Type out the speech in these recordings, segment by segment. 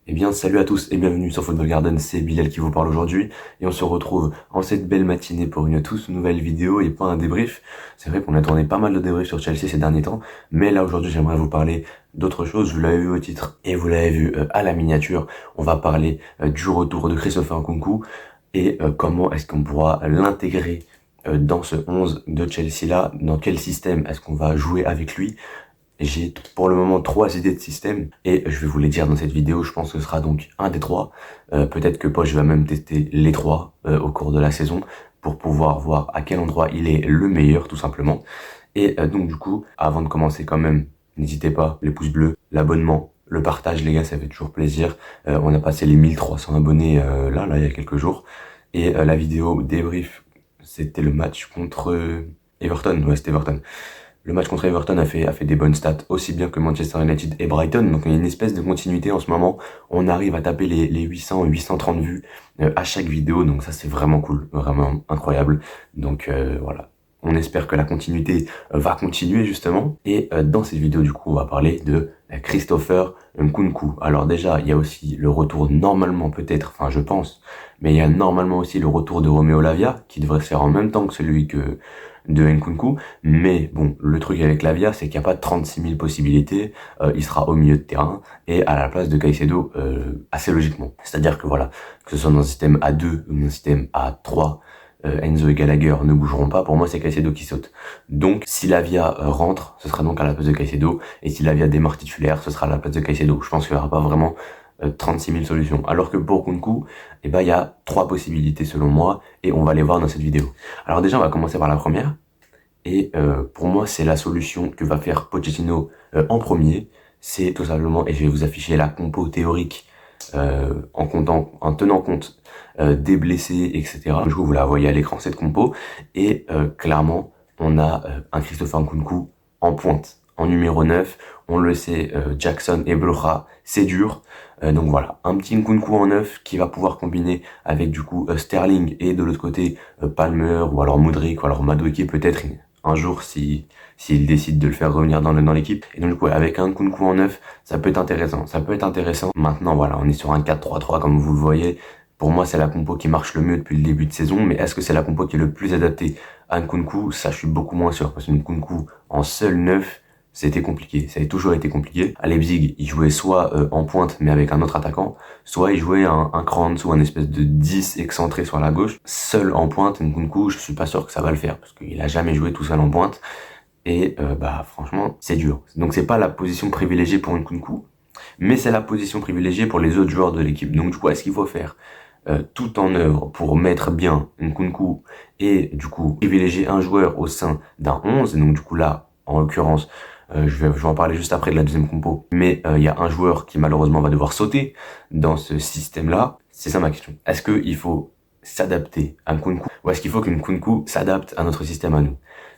Eh bien, salut à tous et bienvenue sur Football Garden, c'est Bilal qui vous parle aujourd'hui et on se retrouve en cette belle matinée pour une toute nouvelle vidéo et pas un débrief. C'est vrai qu'on a tourné pas mal de débriefs sur Chelsea ces derniers temps, mais là aujourd'hui j'aimerais vous parler d'autre chose. Vous l'avez vu au titre et vous l'avez vu à la miniature. On va parler du retour de Christopher Nkunku et comment est-ce qu'on pourra l'intégrer dans ce 11 de Chelsea là, dans quel système est-ce qu'on va jouer avec lui. J'ai pour le moment 3 idées de système et je vais vous les dire dans cette vidéo. Je pense que ce sera donc un des 3. Peut-être que Poch va même tester les 3 au cours de la saison pour pouvoir voir à quel endroit il est le meilleur tout simplement. Et donc du coup, avant de commencer quand même, n'hésitez pas, les pouces bleus, l'abonnement, le partage les gars, ça fait toujours plaisir. On a passé les 1300 abonnés là il y a quelques jours. Et la vidéo débrief, c'était le match contre Everton. Ouais, c'était Everton. Le match contre Everton a fait des bonnes stats, aussi bien que Manchester United et Brighton. Donc il y a une espèce de continuité en ce moment. On arrive à taper les 800, 830 vues à chaque vidéo. Donc ça c'est vraiment cool, vraiment incroyable. Donc voilà. On espère que la continuité va continuer justement. Et dans cette vidéo du coup on va parler de Christopher Nkunku. Alors déjà il y a aussi le retour normalement peut-être, enfin je pense, mais il y a normalement aussi le retour de Romeo Lavia qui devrait se faire en même temps que celui de Nkunku. Mais bon, le truc avec Lavia, c'est qu'il n'y a pas 36 000 possibilités. Il sera au milieu de terrain et à la place de Caicedo assez logiquement. C'est-à-dire que voilà, que ce soit dans un système A2 ou dans un système A3, Enzo et Gallagher ne bougeront pas. Pour moi, c'est Caicedo qui saute. Donc, si Lavia rentre, ce sera donc à la place de Caicedo. Et si Lavia démarre titulaire, ce sera à la place de Caicedo. Je pense qu'il n'y aura pas vraiment 36 000 solutions. Alors que pour Nkunku, eh ben, il y a 3 possibilités selon moi et on va les voir dans cette vidéo. Alors déjà, on va commencer par la première. Et pour moi, c'est la solution que va faire Pochettino en premier. C'est tout simplement, et je vais vous afficher la compo théorique en tenant compte des blessés, etc. Du coup, vous la voyez à l'écran, cette compo. Et clairement, on a un Christopher Nkunku en pointe. En numéro 9, on le sait, Jackson et Broja, c'est dur. Donc voilà, un petit Nkunku en 9 qui va pouvoir combiner avec du coup Sterling et de l'autre côté Palmer ou alors Mudryk ou alors Madueke peut-être un jour s'il décide de le faire revenir dans l'équipe. Et donc du coup avec un Nkunku en 9, ça peut être intéressant. Ça peut être intéressant. Maintenant voilà, on est sur un 4-3-3 comme vous le voyez. Pour moi, c'est la compo qui marche le mieux depuis le début de saison, mais est-ce que c'est la compo qui est le plus adaptée à Nkunku? Ça, je suis beaucoup moins sûr, parce que Nkunku en seul 9, c'était compliqué. Ça a toujours été compliqué. À Leipzig, il jouait soit en pointe, mais avec un autre attaquant, soit il jouait un cran en dessous, un espèce de 10 excentré sur la gauche. Seul en pointe, Nkunku, je suis pas sûr que ça va le faire, parce qu'il a jamais joué tout seul en pointe. Et franchement, c'est dur. Donc c'est pas la position privilégiée pour Nkunku, mais c'est la position privilégiée pour les autres joueurs de l'équipe. Donc du coup, est-ce qu'il faut faire tout en œuvre pour mettre bien Nkunku et du coup privilégier un joueur au sein d'un 11, et donc du coup là, en l'occurrence, je vais en parler juste après de la deuxième compo, mais il y a un joueur qui malheureusement va devoir sauter dans ce système-là. C'est ça ma question. Est-ce qu'il faut s'adapter à Nkunku ou est-ce qu'il faut que Nkunku s'adapte à notre système à nous?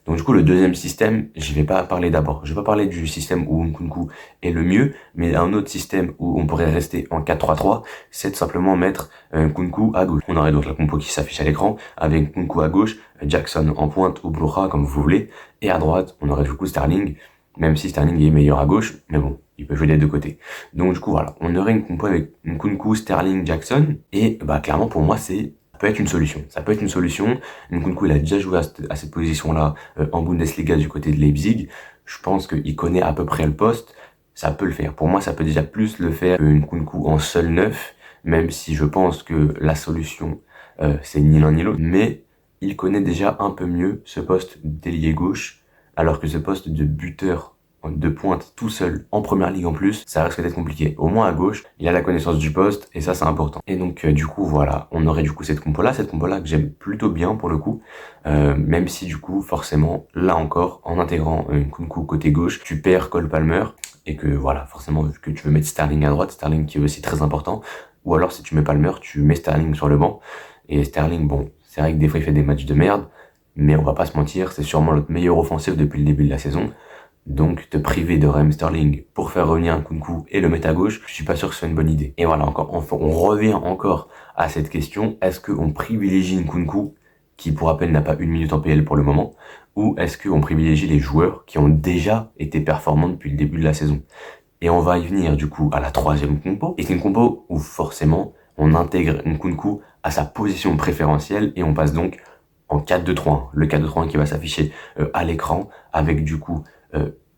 Donc du coup, le deuxième système, je vais pas parler d'abord. Je vais pas parler du système où Nkunku est le mieux, mais un autre système où on pourrait rester en 4-3-3, c'est de simplement mettre Nkunku à gauche. On aurait donc la compo qui s'affiche à l'écran, avec Nkunku à gauche, Jackson en pointe ou Broja, comme vous voulez, et à droite, on aurait du coup Sterling, même si Sterling est meilleur à gauche, mais bon, il peut jouer des deux côtés. Donc du coup, voilà, on aurait une compo avec Nkunku, Sterling, Jackson, et bah clairement pour moi, ça peut être une solution. Ça peut être une solution. Nkunku, il a déjà joué à cette position-là en Bundesliga du côté de Leipzig. Je pense qu'il connaît à peu près le poste. Ça peut le faire. Pour moi, ça peut déjà plus le faire que Nkunku en seul 9, même si je pense que la solution, c'est ni l'un ni l'autre. Mais il connaît déjà un peu mieux ce poste d'ailier gauche, alors que ce poste de buteur de pointe tout seul en première ligue en plus, ça risque d'être compliqué. Au moins à gauche, il a la connaissance du poste et ça c'est important. Et donc du coup voilà, on aurait du coup cette compo là que j'aime plutôt bien pour le coup, même si du coup forcément là encore en intégrant une Nkunku côté gauche, tu perds Cole Palmer et que voilà forcément vu que tu veux mettre Sterling à droite, Sterling qui est aussi très important, ou alors si tu mets Palmer, tu mets Sterling sur le banc et Sterling bon c'est vrai que des fois il fait des matchs de merde, mais on va pas se mentir, c'est sûrement notre meilleur offensif depuis le début de la saison. Donc, te priver de Raheem Sterling pour faire revenir un Nkunku et le mettre à gauche, je suis pas sûr que ce soit une bonne idée. Et voilà, encore, on revient encore à cette question. Est-ce qu'on privilégie Nkunku, qui pour rappel n'a pas une minute en PL pour le moment, ou est-ce qu'on privilégie les joueurs qui ont déjà été performants depuis le début de la saison? Et on va y venir du coup à la troisième compo. Et c'est une compo où forcément on intègre Nkunku à sa position préférentielle et on passe donc en 4-2-3-1. Le 4-2-3-1 qui va s'afficher à l'écran avec du coup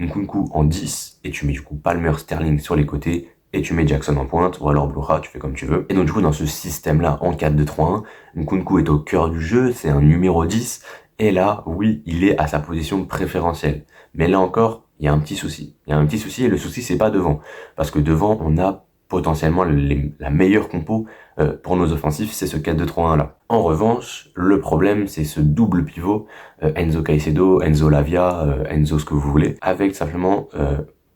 Nkunku en 10 et tu mets du coup Palmer, Sterling sur les côtés et tu mets Jackson en pointe ou alors Blora, tu fais comme tu veux. Et donc du coup dans ce système-là en 4-2-3-1, Nkunku est au cœur du jeu, c'est un numéro 10 et là, oui, il est à sa position préférentielle. Mais là encore, il y a un petit souci. Il y a un petit souci et le souci c'est pas devant. Parce que devant, on a potentiellement la meilleure compo pour nos offensifs, c'est ce 4-2-3-1 là. En revanche, le problème c'est ce double pivot, Enzo Caicedo, Enzo Lavia, Enzo ce que vous voulez, avec simplement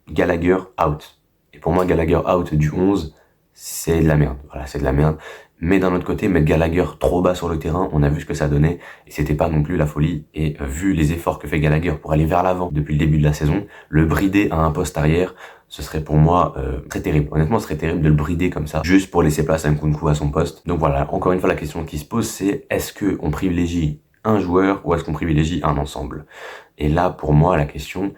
Gallagher out. Et pour moi, Gallagher out du 11, c'est de la merde. Voilà, c'est de la merde. Mais d'un autre côté, mettre Gallagher trop bas sur le terrain, on a vu ce que ça donnait, et c'était pas non plus la folie. Et vu les efforts que fait Gallagher pour aller vers l'avant depuis le début de la saison, le brider à un poste arrière, ce serait pour moi très terrible. Honnêtement, ce serait terrible de le brider comme ça, juste pour laisser place à Nkunku à son poste. Donc voilà, encore une fois, la question qui se pose, c'est est-ce que on privilégie un joueur ou est-ce qu'on privilégie un ensemble? Et là, pour moi, la question,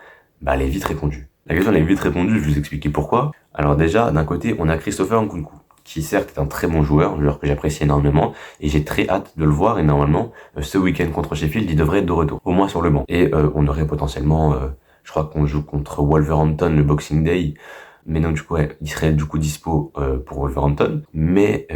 elle est vite répondue. La question, elle est vite répondue, je vais vous expliquer pourquoi. Alors déjà, d'un côté, on a Christopher Nkunku, qui certes est un très bon joueur, un joueur que j'apprécie énormément, et j'ai très hâte de le voir, et normalement, ce week-end contre Sheffield, il devrait être de retour, au moins sur le banc. Et on aurait potentiellement, je crois qu'on joue contre Wolverhampton le Boxing Day, mais donc du coup, ouais, il serait du coup dispo pour Wolverhampton. Mais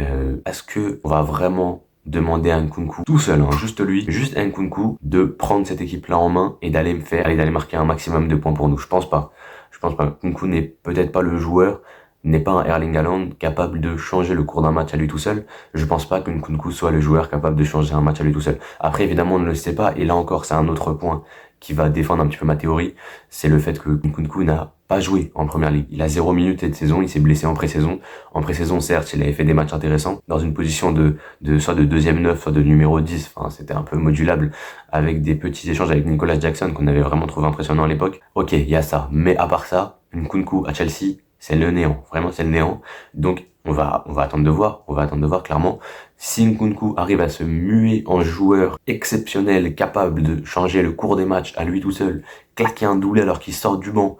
est-ce que on va vraiment demander à Nkunku, tout seul, hein, juste lui, juste à Nkunku, de prendre cette équipe-là en main et d'aller d'aller marquer un maximum de points pour nous? Je pense pas. Je pense pas. Nkunku n'est peut-être pas le joueur, n'est pas un Erling Haaland capable de changer le cours d'un match à lui tout seul. Je pense pas que Nkunku soit le joueur capable de changer un match à lui tout seul. Après, évidemment, on ne le sait pas, et là encore, c'est un autre point qui va défendre un petit peu ma théorie, c'est le fait que Nkunku n'a pas joué en première ligue. Il a 0 minutes cette saison, il s'est blessé en pré-saison. En pré-saison, certes, il avait fait des matchs intéressants, dans une position soit de deuxième neuf, soit de numéro 10, enfin, c'était un peu modulable, avec des petits échanges avec Nicolas Jackson, qu'on avait vraiment trouvé impressionnant à l'époque. Ok, il y a ça. Mais à part ça, Nkunku à Chelsea, c'est le néant. Vraiment, c'est le néant. Donc, on va attendre de voir clairement. Si Nkunku arrive à se muer en joueur exceptionnel, capable de changer le cours des matchs à lui tout seul, claquer un doublé alors qu'il sort du banc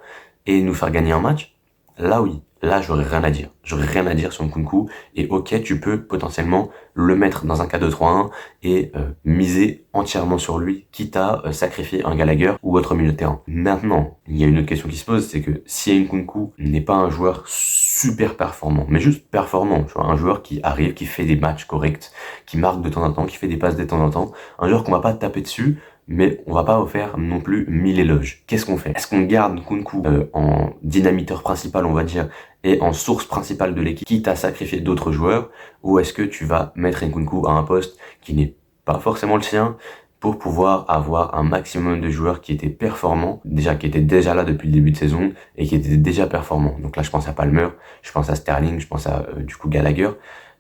et nous faire gagner un match, là oui, là j'aurais rien à dire. J'aurais rien à dire sur Nkunku, et ok, tu peux potentiellement le mettre dans un 4-2-3-1 et miser entièrement sur lui, quitte à sacrifier un Gallagher ou autre milieu de terrain. Maintenant, il y a une autre question qui se pose, c'est que si Nkunku n'est pas un joueur super performant, mais juste performant, tu vois, un joueur qui arrive, qui fait des matchs corrects, qui marque de temps en temps, qui fait des passes de temps en temps, un joueur qu'on va pas taper dessus, mais on va pas faire non plus 1000 éloges. Qu'est-ce qu'on fait? Est-ce qu'on garde Nkunku en dynamiteur principal, on va dire, et en source principale de l'équipe, quitte à sacrifier d'autres joueurs, ou est-ce que tu vas mettre Nkunku à un poste qui n'est pas forcément le sien, pour pouvoir avoir un maximum de joueurs qui étaient performants, qui étaient déjà là depuis le début de saison, et qui étaient déjà performants. Donc là, je pense à Palmer, je pense à Sterling, je pense à du coup Gallagher.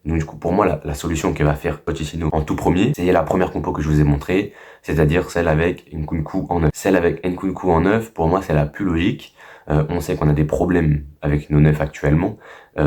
Donc du coup, pour moi, la solution que va faire Pochettino en tout premier, c'est la première compo que je vous ai montrée, c'est-à-dire celle avec Nkunku en 9. Celle avec Nkunku en 9, pour moi, c'est la plus logique. On sait qu'on a des problèmes avec nos 9 actuellement.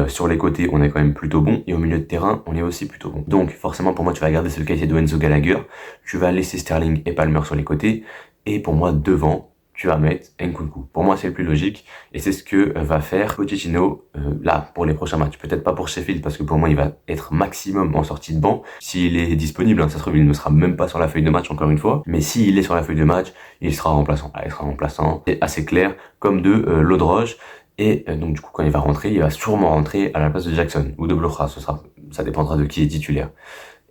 Sur les côtés, on est quand même plutôt bon, et au milieu de terrain, on est aussi plutôt bon. Donc forcément, pour moi, tu vas garder ce Caicedo, Enzo, Gallagher, tu vas laisser Sterling et Palmer sur les côtés, et pour moi, devant, tu vas mettre Nkunku. Pour moi, c'est le plus logique, et c'est ce que va faire Pochettino là, pour les prochains matchs. Peut-être pas pour Sheffield, parce que pour moi, il va être maximum en sortie de banc. S'il est disponible, ça se trouve, il ne sera même pas sur la feuille de match, encore une fois. Mais s'il est sur la feuille de match, il sera remplaçant. Il sera remplaçant, c'est assez clair, comme de Lodroge. Et donc du coup, quand il va rentrer, il va sûrement rentrer à la place de Jackson ou de Blora. Ça dépendra de qui est titulaire.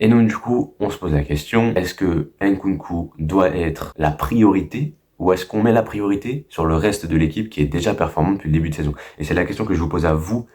Et donc du coup, on se pose la question, est-ce que Nkunku doit être la priorité, ou est-ce qu'on met la priorité sur le reste de l'équipe qui est déjà performante depuis le début de saison? Et c'est la question que je vous pose à vous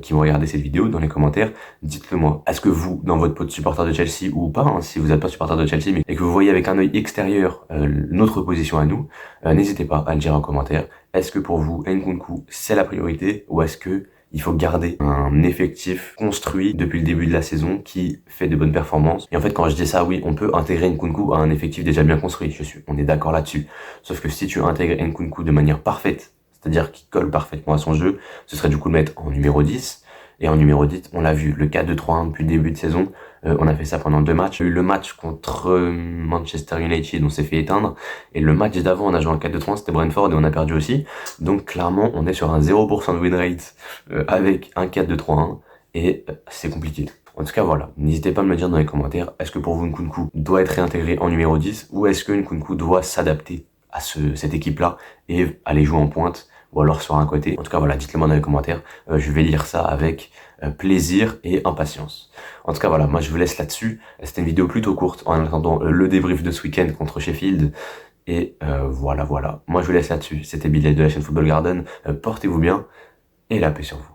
qui vont regarder cette vidéo dans les commentaires. Dites-le moi. Est-ce que vous, dans votre pot de supporter de Chelsea ou pas, hein, si vous n'êtes pas supporter de Chelsea, mais et que vous voyez avec un œil extérieur notre position à nous, n'hésitez pas à le dire en commentaire. Est-ce que pour vous, Nkunku, c'est la priorité, ou est-ce que il faut garder un effectif construit depuis le début de la saison qui fait de bonnes performances? Et en fait, quand je dis ça, oui, on peut intégrer Nkunku à un effectif déjà bien construit. On est d'accord là-dessus. Sauf que si tu intègres Nkunku de manière parfaite, c'est-à-dire qu'il colle parfaitement à son jeu, ce serait du coup le mettre en numéro 10. Et en numéro 10, on l'a vu, le 4-2-3-1 depuis le début de saison. On a fait ça pendant 2 matchs. Il y a eu le match contre Manchester United, on s'est fait éteindre. Et le match d'avant, on a joué en 4-2-3-1, c'était Brentford et on a perdu aussi. Donc clairement, on est sur un 0% de win rate avec un 4-2-3-1. Et c'est compliqué. En tout cas, voilà. N'hésitez pas à me le dire dans les commentaires. Est-ce que pour vous, Nkunku doit être réintégré en numéro 10 ou est-ce que Nkunku doit s'adapter à cette équipe-là et aller jouer en pointe ou alors sur un côté? En tout cas, voilà, dites-le moi dans les commentaires. Je vais lire ça avec plaisir et impatience. En tout cas, voilà, moi je vous laisse là-dessus. C'était une vidéo plutôt courte en attendant le débrief de ce week-end contre Sheffield. Et voilà. Moi je vous laisse là-dessus. C'était Bilal de la chaîne Football Garden. Portez-vous bien et la paix sur vous.